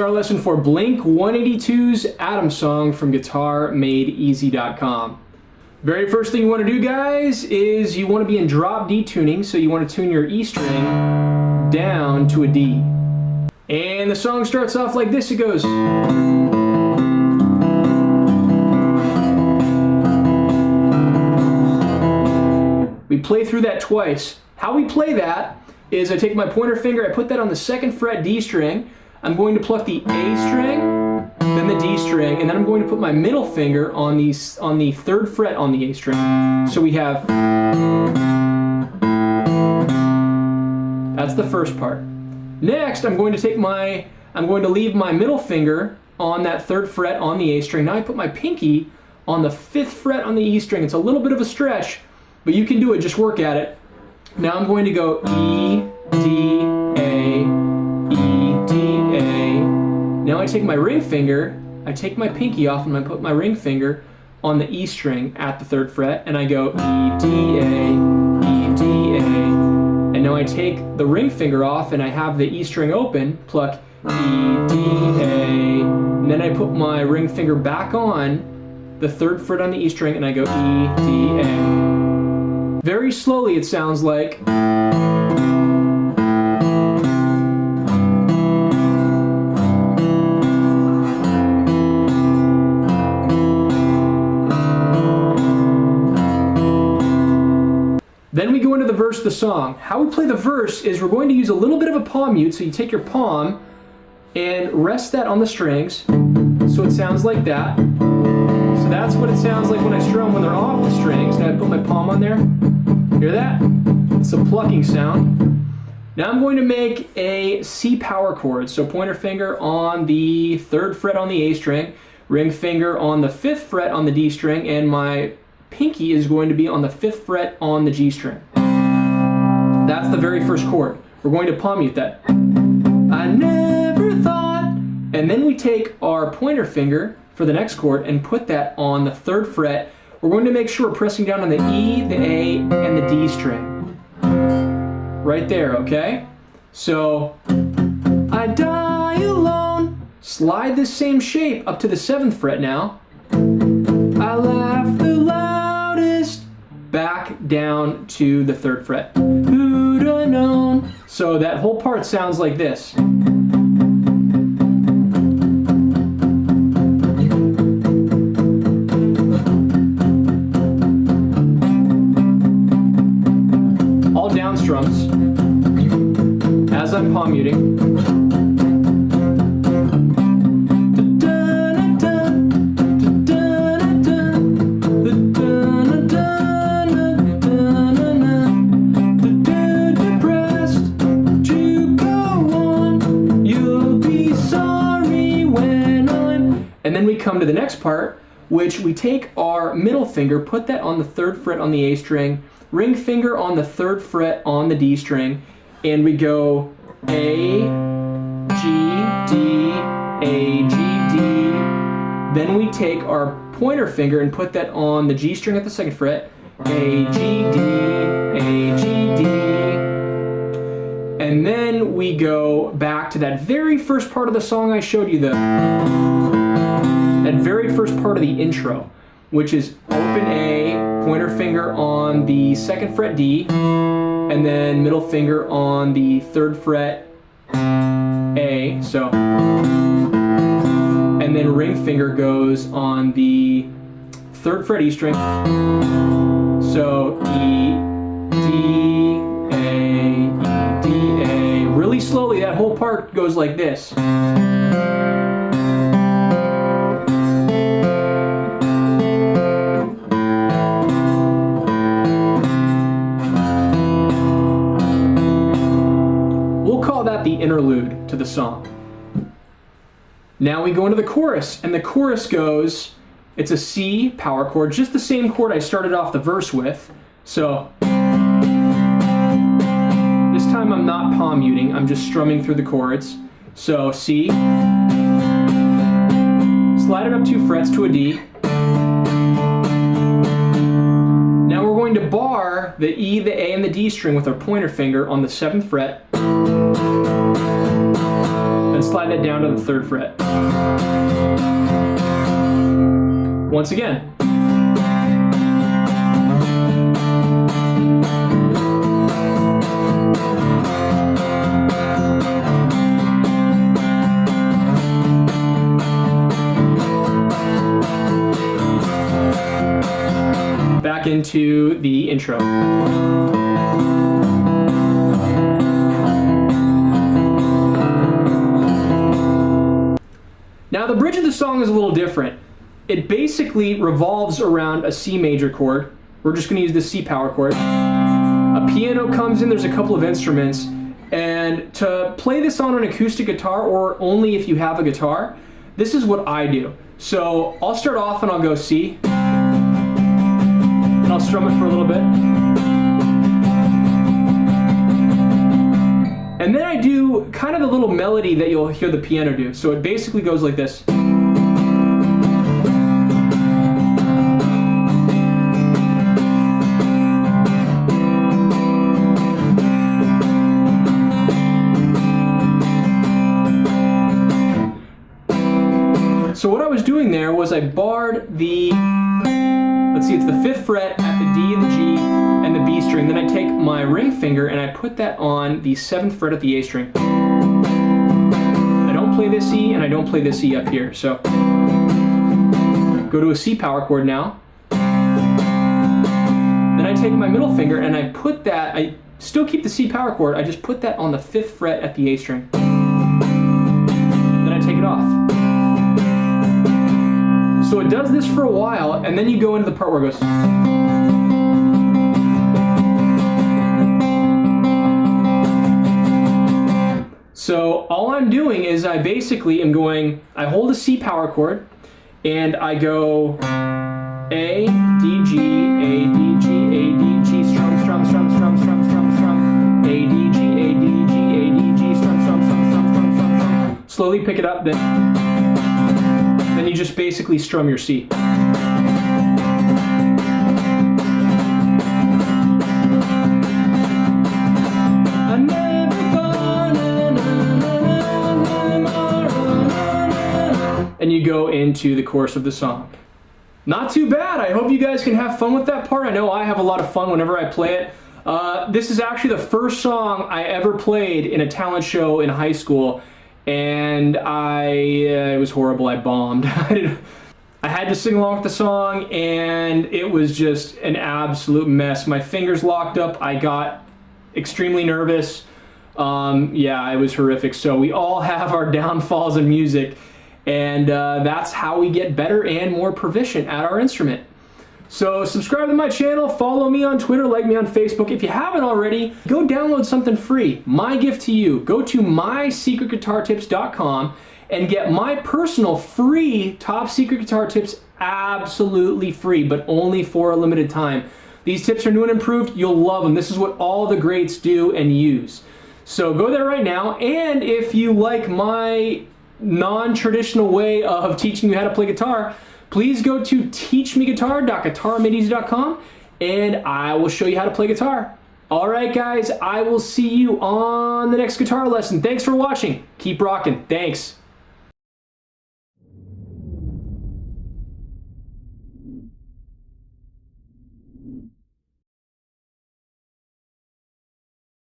guitar lesson for Blink 182's Atom Song from GuitarMadeEZ.com. Very first thing you want to do, guys, is you want to be in drop D tuning, so you want to tune your E string down to a D. And the song starts off like this. It goes. We play through that twice. How we play that is I take my pointer finger, I put that on the 2nd fret D string, I'm going to pluck the A string, then the D string, and then I'm going to put my middle finger on the 3rd fret on the A string. So we have, that's the first part. Next, I'm going to leave my middle finger on that 3rd fret on the A string. Now I put my pinky on the 5th fret on the E string. It's a little bit of a stretch, but you can do it, just work at it. Now I'm going to go E, D, A, E, D, A. Now I take my ring finger, I take my pinky off and I put my ring finger on the E string at the 3rd fret and I go E, D, A, E, D, A. And now I take the ring finger off and I have the E string open, pluck E, D, A. And then I put my ring finger back on the 3rd fret on the E string and I go E, D, A. Very slowly it sounds like. Then we go into the verse of the song. How we play the verse is we're going to use a little bit of a palm mute, so you take your palm and rest that on the strings, so it sounds like that. So that's what it sounds like when I strum when they're off the strings. Now I put my palm on there. Hear that? It's a plucking sound. Now I'm going to make a C power chord. So pointer finger on the 3rd fret on the A string, ring finger on the 5th fret on the D string, and my pinky is going to be on the 5th fret on the G string. That's the very first chord. We're going to palm mute that. I never thought. And then we take our pointer finger for the next chord and put that on the 3rd fret. We're going to make sure we're pressing down on the E, the A, and the D string. Right there, okay? So, I die alone. Slide this same shape up to the 7th fret now. I laugh the loudest. Back down to the 3rd fret. Who'd have known? So that whole part sounds like this. Down strums as I'm palm muting. Depressed to go on, you'll be sorry when I'm. And then we come to the next part, which we take our middle finger, put that on the 3rd fret on the A string, ring finger on the 3rd fret on the D string, and we go A, G, D, A, G, D. Then we take our pointer finger and put that on the G string at the 2nd fret, A, G, D, A, G, D. And then we go back to that very first part of the song I showed you, that very first part of the intro, which is open A, pointer finger on the 2nd fret D, and then middle finger on the 3rd fret A, so, and then ring finger goes on the 3rd fret E string, so E, D, A, E, D, A. Really slowly, that whole part goes like this. The interlude to the song. Now we go into the chorus, and the chorus goes, it's a C power chord, just the same chord I started off the verse with. So this time I'm not palm muting, I'm just strumming through the chords. So C, slide it up 2 frets to a D. Now we're going to bar the E, the A, and the D string with our pointer finger on the 7th fret. then slide that down to the 3rd fret. Once again. Back into the intro. Now the bridge of the song is a little different. It basically revolves around a C major chord. We're just going to use the C power chord. A piano comes in, there's a couple of instruments, and to play this on an acoustic guitar, or only if you have a guitar, this is what I do. So I'll start off and I'll go C, and I'll strum it for a little bit. And then I do kind of the little melody that you'll hear the piano do. So it basically goes like this. So what I was doing there was I barred the, let's see, it's the 5th fret at the D and the G and the B string. Then I take my ring finger and I put that on the 7th fret at the A string. I don't play this E and I don't play this E up here. So go to a C power chord now. Then I take my middle finger and I put that, I still keep the C power chord, I just put that on the 5th fret at the A string. Then I take it off. So it does this for a while, and then you go into the part where it goes. So all I'm doing is I basically am going, I hold a C power chord, and I go A, D, G, A, D, G, A, D, G, strum, strum, strum, strum, strum, strum, strum, A, D, G, A, D, G, A, D, G, strum, strum, strum, strum, strum, strum, strum. Slowly pick it up, then you just basically strum your C. And you go into the chorus of the song. Not too bad. I hope you guys can have fun with that part. I know I have a lot of fun whenever I play it. This is actually the first song I ever played in a talent show in high school, and it was horrible. I bombed. I had to sing along with the song, and it was just an absolute mess. My fingers locked up. I got extremely nervous. Yeah, it was horrific. So we all have our downfalls in music, and that's how we get better and more proficient at our instrument. So subscribe to my channel, follow me on Twitter, like me on Facebook. If you haven't already, go download something free. My gift to you, go to mysecretguitartips.com and get my personal free top secret guitar tips absolutely free, but only for a limited time. These tips are new and improved. You'll love them. This is what all the greats do and use. So go there right now, and if you like my non-traditional way of teaching you how to play guitar, please go to teachmeguitar.GuitarMadeEZ.com and I will show you how to play guitar. Alright guys, I will see you on the next guitar lesson. Thanks for watching. Keep rocking. Thanks.